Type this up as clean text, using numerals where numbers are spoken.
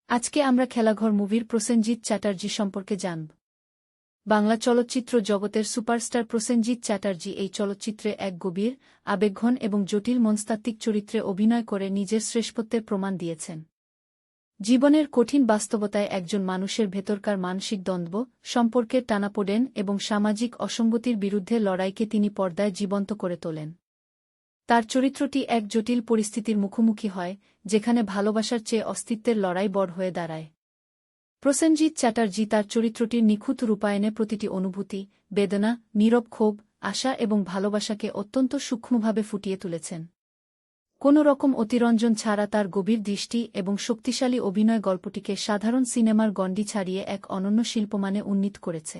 আজকে আমরা খেলাঘর মুভির প্রসেনজিৎ চ্যাটার্জি সম্পর্কে জানব। বাংলা চলচ্চিত্র জগতের সুপারস্টার প্রসেনজিৎ চ্যাটার্জি এই চলচ্চিত্রে এক গভীর, আবেগঘন এবং জটিল মনস্তাত্ত্বিক চরিত্রে অভিনয় করে নিজের শ্রেষ্ঠত্বের প্রমাণ দিয়েছেন। জীবনের কঠিন বাস্তবতায় একজন মানুষের ভেতরকার মানসিক দ্বন্দ্ব, সম্পর্কের টানাপোড়েন এবং সামাজিক অসঙ্গতির বিরুদ্ধে লড়াইকে তিনি পর্দায় জীবন্ত করে তোলেন। তার চরিত্রটি এক জটিল পরিস্থিতির মুখোমুখি হয়, যেখানে ভালোবাসার চেয়ে অস্তিত্বের লড়াই বড় হয়ে দাঁড়ায়। প্রসেনজিৎ চ্যাটার্জি তার চরিত্রটির নিখুঁত রূপায়ণে প্রতিটি অনুভূতি, বেদনা, নীরব ক্ষোভ, আশা এবং ভালোবাসাকে অত্যন্ত সূক্ষ্মভাবে ফুটিয়ে তুলেছেন। কোনো রকম অতিরঞ্জন ছাড়া তার গভীর দৃষ্টি এবং শক্তিশালী অভিনয় গল্পটিকে সাধারণ সিনেমার গণ্ডি ছাড়িয়ে এক অনন্য শিল্পমানে উন্নীত করেছে।